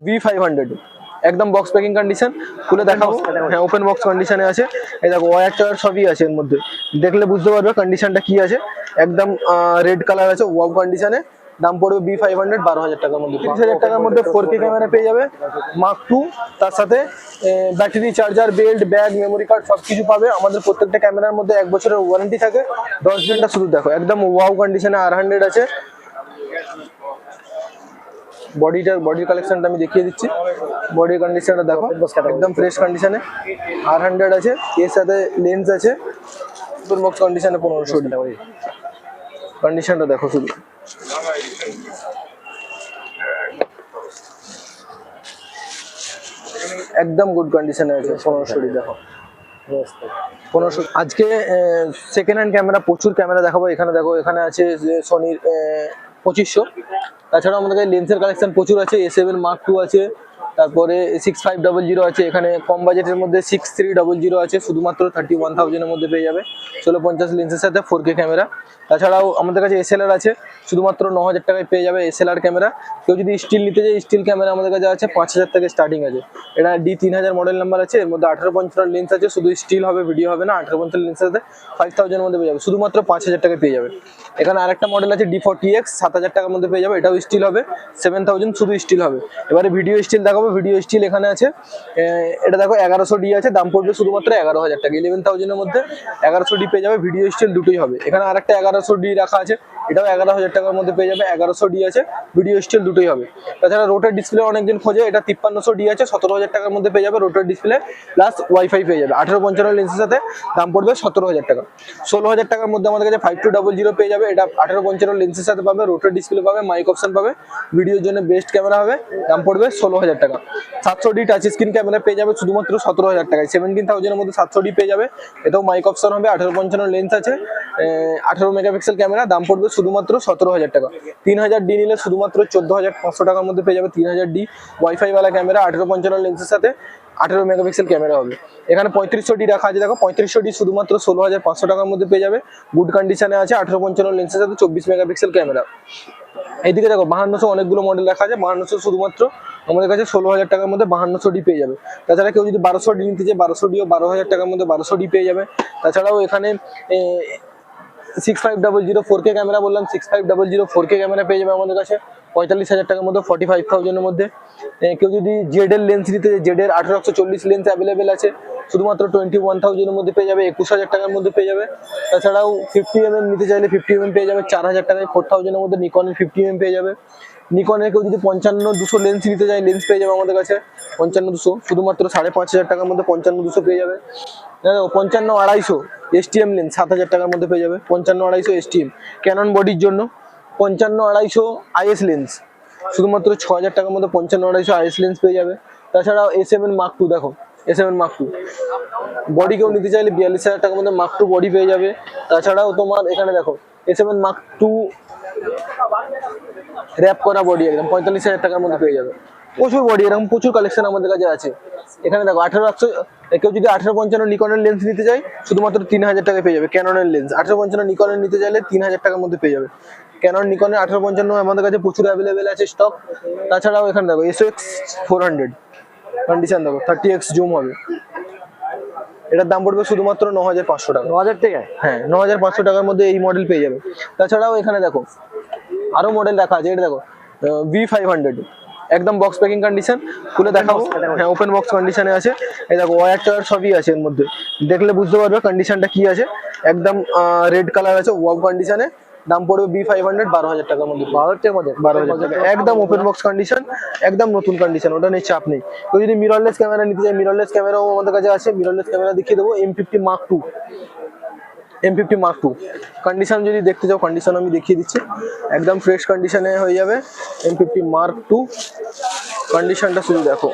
V500 একদম box packing condition, খুলে দেখাবো। হ্যাঁ, ওপেন বক্স কন্ডিশনে আছে। এই দেখো ওয়্যার টয়ার সবই আছে এর মধ্যে, দেখলে বুঝতে পারবে কন্ডিশনটা কি আছে। একদম রেড কালার আছে, ওয়াও কন্ডিশনে। দাম পড়বে B500, 12,000 টাকার মধ্যে। 30,000 টাকার মধ্যে 4K ক্যামেরা পেয়ে যাবে, Mark II, তার সাথে battery, charger, belt, bag, memory card সবকিছু পাবে। আমাদের প্রত্যেকটা ক্যামেরার মধ্যে 1 বছরের ওয়ারেন্টি থাকে। 10 দিনটা শুধু দেখো, একদম ওয়াও কন্ডিশনে R100 আছে। বডির কালেকশনটা আমি দেখিয়ে দিচ্ছি। বডির কন্ডিশনটা দেখো, একদম ফ্রেশ কন্ডিশনে R100 আছে। এর সাথে লেন্স আছে, ওপেন বক্স কন্ডিশনে 1500 টাকা। কন্ডিশনটা দেখো শুধু, একদম গুড কন্ডিশনে আছে। 1500 দেখো, 1500। আজকে সেকেন্ড হ্যান্ড ক্যামেরা, প্রচুর ক্যামেরা দেখাবো। এখানে দেখো, এখানে আছে সনির 2500। তাছাড়াও আমাদের কাছে লেন্সের কালেকশন প্রচুর আছে। A7 Mark II আছে, তারপরে 6500 আছে। এখানে কম বাজেটের মধ্যে 6300 আছে, শুধুমাত্র 31,000 এর মধ্যে পেয়ে যাবে। 1650 লেন্সের সাথে 4K ক্যামেরা। তাছাড়াও আমাদের কাছে SLR আছে, শুধুমাত্র 9,000 টাকায় পেয়ে যাবে SLR ক্যামেরা। কেউ যদি স্টিল নিতে চায়, স্টিল ক্যামেরা আমাদের কাছে আছে 5,000 থেকে স্টার্টিং আছে। এটা D3000 মডেল নাম্বার আছে। এর মধ্যে 18-55 লেন্স আছে, শুধু স্টিল হবে, ভিডিও হবে না। 18-55 লেন্সের সাথে 5,000 এর মধ্যে পেয়ে যাবে, শুধুমাত্র 5,000 টাকায় পেয়ে যাবে। এখানে আরেকটা মডেল আছে D40X, 7,000 টাকার মধ্যে পেয়ে যাবে। এটাও স্টিল হবে, 7,000 শুধু স্টিল হবে। এবারে ভিডিও স্টিল দেখাবো। ভিডিও স্টিল এখানে আছে, এটা দেখো 1100D আছে, দাম পড়বে শুধুমাত্র 11,000 টাকা। 11,000 এর মধ্যে 1100D পেয়ে যাবে। ভিডিও স্টিল দুটোই হবে। এখানে আরেকটা 1100D রাখা আছে, এটাও 11,000 টাকার মধ্যে পেয়ে যাবে। 1100D আছে, ভিডিও স্টিল দুটোই হবে। তাছাড়া রোটার ডিসপ্লে অনেকদিন খোঁজে, এটা 5300D আছে, 17,000 টাকার মধ্যে পেয়ে যাবে। রোটার ডিসপ্লে প্লাস ওয়াইফাই পেয়ে যাবে। 18-55 লেন্সের সাথে দাম পড়বে 17,000 টাকা। 16,000 টাকার মধ্যে আমাদের কাছে 5200 পেয়ে যাবে। এটা 18-55 লেন্সের সাথে পাবে, রোটার ডিসপ্লে পাবে, মাইক অপশন পাবে, ভিডিওর জন্য বেস্ট ক্যামেরা হবে। দাম পড়বে 16,000 টাকা। 700D টাচ স্ক্রিন ক্যামেরা পেয়ে যাবে শুধুমাত্র 17,000 টাকায়। 17,000 এর মধ্যে 700D পেয়ে যাবে। এটাও মাইক অপশন হবে, 18-55 লেন্স আছে, 18 মেগাপিক্সেল ক্যামেরা। দাম পড়বে শুধুমাত্র 17,000 টাকা। 3000D নিলে শুধুমাত্র 14,500 টাকার মধ্যে পেয়ে যাবে 3000D ওয়াইফাই ওয়ালা ক্যামেরা, 18-55 লেন্সের সাথে 18 মেগাপিক্সেল ক্যামেরা হবে। এখানে 3500D রাখা আছে, দেখো 3500D শুধুমাত্র 16,500 টাকার মধ্যে পেয়ে যাবে। গুড কন্ডিশনে আছে, 18-55 লেন্সের সাথে 24 মেগাপিক্সেল ক্যামেরা। এইদিকে দেখো 5200 অনেকগুলো মডেল রাখা আছে। 5200 শুধুমাত্র আমাদের কাছে 16,000 টাকার মধ্যে 5200D পেয়ে যাবে। তাছাড়া কেউ যদি 1200D নিতে চায়, 1200Dও 12,000 টাকার মধ্যে 1200D পেয়ে যাবে। তাছাড়াও এখানে 6500 4K ক্যামেরা বললাম, 6500 4K ক্যামেরা পেয়ে যাবে আমাদের কাছে 45,000 টাকার মধ্যে, 45,000 এর মধ্যে। কেউ যদি জেড এর লেন্স নিতে চায়, জেড এর 1840 লেন্স অ্যাভেলেবেল আছে, শুধুমাত্র 21,000 এর মধ্যে পেয়ে যাবে, 21,000 টাকার মধ্যে পেয়ে যাবে। তাছাড়াও 50mm নিতে চাইলে 50mm পেয়ে যাবে 4,000 টাকায়, 4,000 এর মধ্যে নিকনের 50mm পেয়ে যাবে। নিকনের কেউ যদি 55-200 লেন্স নিতে চায়, লেন্স পেয়ে যাবে আমাদের কাছে 55-200, শুধুমাত্র 5,500 টাকার মধ্যে 55-200 পেয়ে যাবে। 55-250 STM লেন্স 7,000 টাকার মধ্যে পেয়ে যাবে। 55-250 STM ক্যানন বডির জন্য। 55-250 IS লেন্স শুধুমাত্র 6,000 টাকার মধ্যে 55-250 IS লেন্স পেয়ে যাবে। তাছাড়াও A7 Mark II দেখো, A7 Mark II বডি কেউ নিতে চাইলে 42,000 টাকার মধ্যে Mark II বডি পেয়ে যাবে। তাছাড়াও তোমার এখানে দেখো A7 Mark II র‍্যাপ করা বডি একদম 45,000 টাকার মধ্যে পেয়ে যাবে। প্রচুর বডি, এরকম প্রচুর কালেকশন আমাদের কাছে আছে। এখানে দেখো 1800, কেউ যদি 18-55 নিকনের লেন্স নিতে চায়, শুধুমাত্র 3,000 টাকায় পেয়ে যাবে। ক্যাননের লেন্স 18-55 নিকনের নিতে চাইলে 3,000 টাকার মধ্যে পেয়ে যাবে। ক্যানন নিকনের 18-55 আমাদের কাছে প্রচুর অ্যাভেলেবেল আছে স্টক। তাছাড়াও এখানে দেখো SOX 400 কন্ডিশন দেখো, 30x জুম হবে। এটার দাম পড়বে শুধুমাত্র 9,500 টাকা। 9,000 টাকায়? হ্যাঁ, 9,500 টাকার মধ্যে এই মডেল পেয়ে যাবে। তাছাড়াও এখানে দেখো আরো মডেল রাখা আছে। এটা দেখো V500 একদম বক্স প্যাকিং কন্ডিশন, খুলে দেখাবো। হ্যাঁ, ওপেন বক্স কন্ডিশনে আছে। এই দেখো ওয়্যার টয়ার সবই আছে এর মধ্যে, দেখলে বুঝতে পারবে কন্ডিশনটা কি আছে। একদম রেড কালার আছে, ওয়াও কন্ডিশনে। দাম পড়বে B500, 12,000 টাকার মধ্যে। 12,000 টাকা, একদম ওপেন বক্স কন্ডিশন, একদম নতুন কন্ডিশন, ওটা নিয়ে চাপ নেই। তো যদি মিররলেস ক্যামেরা নিতে চাই, মিররলেস ক্যামেরাও আমাদের কাছে আছে। মিররলেস ক্যামেরা দেখিয়ে দেবো। M50 Mark II, M50 Mark II condition যদি দেখতে চাও, কন্ডিশন আমি দেখিয়ে দিচ্ছি, একদম ফ্রেশ কন্ডিশনে হয়ে যাবে। M50 Mark II কন্ডিশনটা শুধু দেখো,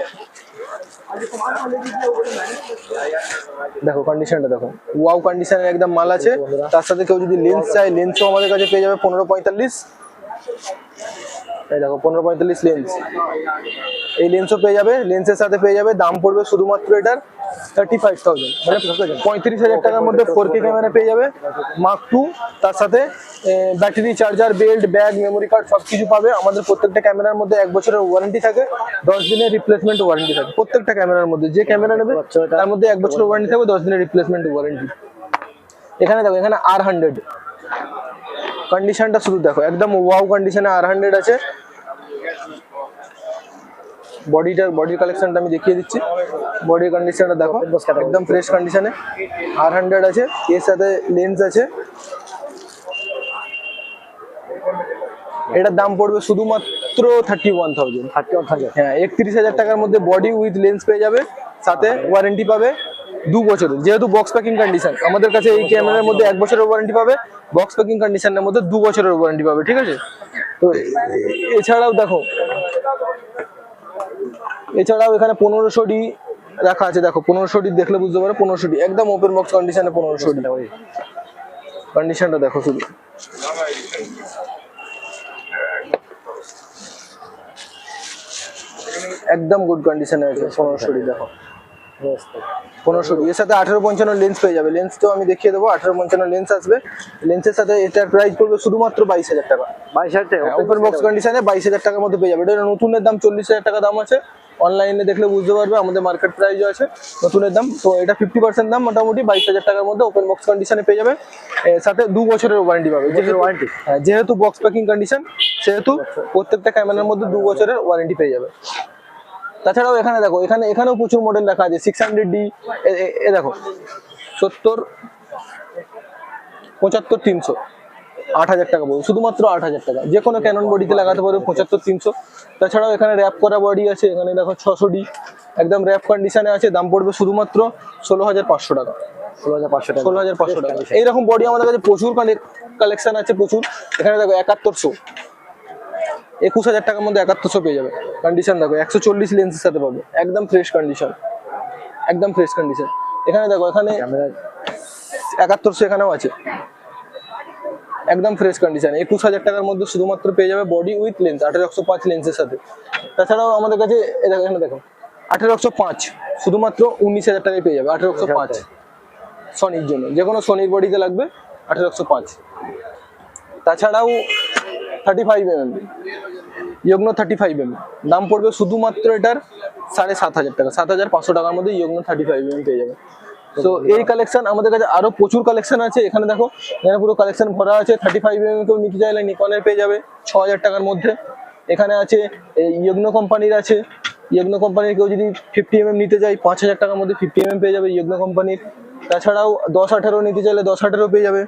দেখো কন্ডিশনটা দেখো, ওয়াও কন্ডিশনের একদম মাল আছে। তার সাথে কেউ যদি লেন্স চায়, লেন্সও আমাদের কাছে পেয়ে যাবে 15-45। এই দেখো 15-45 লেন্স, এই লেন্সও পেয়ে যাবে, লেন্সের সাথে পেয়ে যাবে। দাম পড়বে শুধুমাত্র এটার 35,000, মানে 35,000 টাকার মধ্যে 4K ক্যামেরা পেয়ে যাবে মার্ক টু। তার সাথে battery, charger, belt, bag, memory card সবকিছু পাবে। আমাদের প্রত্যেকটা ক্যামেরার মধ্যে 1 বছরের ওয়ারেন্টি থাকে, 10 দিনের রিপ্লেসমেন্ট ওয়ারেন্টি থাকে প্রত্যেকটা ক্যামেরার মধ্যে। যে ক্যামেরা নেবে তার মধ্যে 1 বছরের ওয়ারেন্টি থাকবে, 10 দিনের রিপ্লেসমেন্ট ওয়ারেন্টি। এখানে দেখো, এখানে R100 কন্ডিশনটা শুধু দেখো, একদম ওয়াও কন্ডিশনে R100 আছে। বডির কালেকশনটা আমি দেখিয়ে দিচ্ছি। বডির কন্ডিশনটা দেখো, একদম ফ্রেশ কন্ডিশনে R100 আছে। এর সাথে লেন্স আছে। এটার দাম পড়বে শুধুমাত্র 31,000। হ্যাঁ, 31,000 টাকার মধ্যে বডি উইথ লেন্স পেয়ে যাবে, সাথে ওয়ারেন্টি পাবে 2 বছরের। যেহেতু বক্স প্যাকিং কন্ডিশন, আমাদের কাছে এই ক্যামেরার মধ্যে 1 বছরের ওয়ারেন্টি পাবে, বক্স প্যাকিং কন্ডিশনের মধ্যে 2 বছরের ওয়ারেন্টি পাবে, ঠিক আছে। তো এছাড়াও দেখো, এছাড়াও এখানে 1500D রাখা আছে। দেখো 1500D দেখলে বুঝতে পারো, 1500D একদম ওপেন বক্স কন্ডিশনে 1500D কন্ডিশনটা দেখো শুধু। একদম গুড কন্ডিশনে আছে 1500D। দেখো 1500D এর সাথে 1855 লেন্স পেয়ে যাবে। লেন্স তো আমি দেখিয়ে দেবো, 1855 লেন্স আসবে। লেন্সের সাথে এটার প্রাইস পড়বে শুধুমাত্র 22,000 টাকা। 22,000 টাকা ওপেন বক্স কন্ডিশনে 22,000 টাকার মধ্যে পেয়ে যাবে। এটা নতুনের দাম 40,000 টাকা দাম আছে। অনলাইনে দেখলে বুঝতে পারবে, আমাদের মার্কেট প্রাইসও আছে নতুনের দাম। তো এটা 50% দাম, মোটামুটি 22,000 টাকার মধ্যে ওপেন বক্স কন্ডিশনে পেয়ে যাবে। এর সাথে 2 বছরের ওয়ারেন্টি পাবে। ওয়ারেন্টি, যেহেতু বক্স প্যাকিং কন্ডিশন, সেহেতু প্রত্যেকটা ক্যামেরার মধ্যে 2 বছরের ওয়ারেন্টি পেয়ে যাবে। তাছাড়াও এখানে দেখো, এখানেও প্রচুর মডেল রাখা আছে। 600D এ দেখো 70, 75, 300, 8,000 টাকা পড়বে, শুধুমাত্র 8,000 টাকা। যে কোনো ক্যানন বডিতে লাগাতে পারবে 75, 300। তাছাড়াও এখানে র্যাপ করা বডি আছে। এখানে দেখো 600D একদম র্যাপ কন্ডিশনে আছে। দাম পড়বে শুধুমাত্র 16,500 টাকা। 16,500 টাকা। এইরকম বডি আমাদের কাছে প্রচুর কালেকশন আছে, প্রচুর। এখানে দেখো 7100, 21,000 টাকার মধ্যে 7100 পেয়ে যাবে। কন্ডিশন দেখো, 140 লেন্সের সাথে পাবে, একদম ফ্রেশ কন্ডিশন, একদম ফ্রেশ কন্ডিশন। এখানে দেখো, এখানে 7100 এখানেও আছে, একদম ফ্রেশ কন্ডিশন। 21,000 টাকার মধ্যে শুধুমাত্র পেয়ে যাবে বডি উইথ লেন্স, 1805 লেন্সের সাথে। তাছাড়াও আমাদের কাছে এখানে দেখো 1805 শুধুমাত্র 19,000 টাকায় পেয়ে যাবে। 1805 সনির জন্য, যে কোনো সনির বডিতে লাগবে 1805। তাছাড়াও 35mm ইয়োগনো 35mm দাম পড়বে শুধুমাত্র এটার 7,500 টাকা। 7,500 টাকার মধ্যে ইয়োগনো 35mm পেয়ে যাবে। তো এই কালেকশন আমাদের কাছে আরো প্রচুর কালেকশন আছে। এখানে দেখো, এখানে পুরো কালেকশন ভরা আছে। 35mm কেউ নিতে চাইলে নিকনের পেয়ে যাবে 6,000 টাকার মধ্যে। এখানে আছে ইয়োগনো কোম্পানির আছে। ইয়োগনো কোম্পানির কেউ যদি 50mm নিতে চাই, 5,000 টাকার মধ্যে 50mm পেয়ে যাবে ইয়োগনো কোম্পানির। তাছাড়াও 10-18 নিতে চাইলে 10-18 পেয়ে যাবে,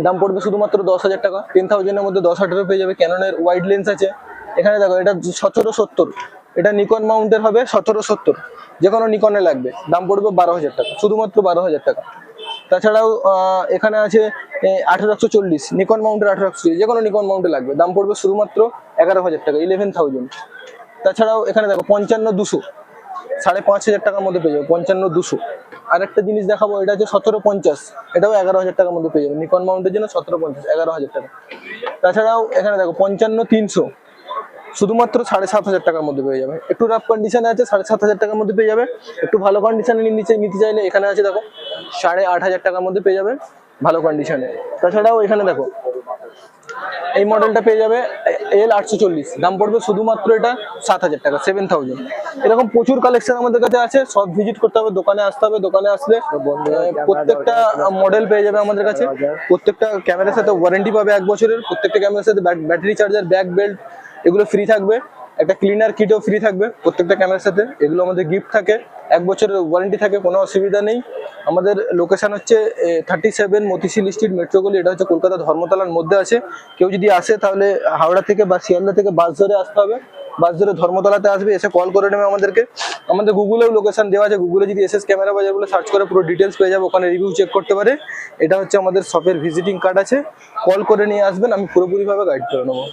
দাম পড়বে শুধুমাত্র 10,000 টাকা। 10,000 এর মধ্যে 10-18 পেয়ে যাবে। ক্যাননের ওয়াইড লেন্স আছে। এখানে দেখো, এটা 1770, এটা নিকন মাউন্টের হবে 1770, যে কোনো নিকনে লাগবে, দাম পড়বে 12,000 টাকা, শুধুমাত্র 12,000 টাকা। তাছাড়াও এখানে আছে 1840, নিকন মাউন্টের 1840, যে কোনো নিকন মাউন্টে লাগবে, দাম পড়বে শুধুমাত্র 11,000 টাকা, 11,000। তাছাড়াও এখানে দেখো 55-200, 5,500 টাকার মধ্যে পেয়ে যাবে 55-200। আর একটা জিনিস দেখাবো, এটা হচ্ছে 1750, এটাও 11,000 টাকার মধ্যে পেয়ে যাবে। নিকন মাউন্টের জন্য 1750, 11,000 টাকা। তাছাড়াও এখানে দেখো 55-300, শুধুমাত্র 7,500 টাকার মধ্যে পেয়ে যাবে। একটু রাফ কন্ডিশনে আছে, 7,500 টাকার মধ্যে পেয়ে যাবে। একটু ভালো কন্ডিশনে নিতে চাইলে এখানে আছে দেখো 8,500 টাকার মধ্যে পেয়ে যাবে, ভালো কন্ডিশনে। তাছাড়াও এখানে দেখো এই মডেলটা পেয়ে যাবে L840, দাম পড়বে শুধুমাত্র এটা 7,000 টাকা, 7,000। এরকম প্রচুর কালেকশন আমাদের কাছে আছে, সব ভিজিট করতে হবে, দোকানে আসতে হবে। দোকানে আসলে প্রত্যেকটা মডেল পেয়ে যাবে আমাদের কাছে। প্রত্যেকটা ক্যামেরার সাথে ওয়ারেন্টি পাবে 1 বছরের। প্রত্যেকটা ক্যামেরার সাথে ব্যাটারি, চার্জার, ব্যাক, বেল্ট এগুলো ফ্রি থাকবে। একটা ক্লিনার কিটও ফ্রি থাকবে প্রত্যেকটা ক্যামেরার সাথে। এগুলো আমাদের গিফট থাকে, 1 বছরের ওয়ারেন্টি থাকে, কোনো অসুবিধা নেই। আমাদের লোকেশন হচ্ছে 37 মতিঝিল স্ট্রিট, মেট্রোগলি। এটা হচ্ছে কলকাতা ধর্মতলার মধ্যে আছে। কেউ যদি আসে তাহলে হাওড়া থেকে বা শিয়ালদা থেকে বাস ধরে আসতে হবে। বাস ধরে ধর্মতলাতে আসবে, এসে কল করে নেবে আমাদেরকে। আমাদের গুগলেও লোকেশন দেওয়া আছে, গুগলে যদি এসএস ক্যামেরা বাজার বলে সার্চ করে পুরো ডিটেলস পেয়ে যাবে, ওখানে রিভিউ চেক করতে পারে। এটা হচ্ছে আমাদের শপের ভিজিটিং কার্ড আছে, কল করে নিয়ে আসবেন, আমি পুরোপুরিভাবে গাইড করে নেবো।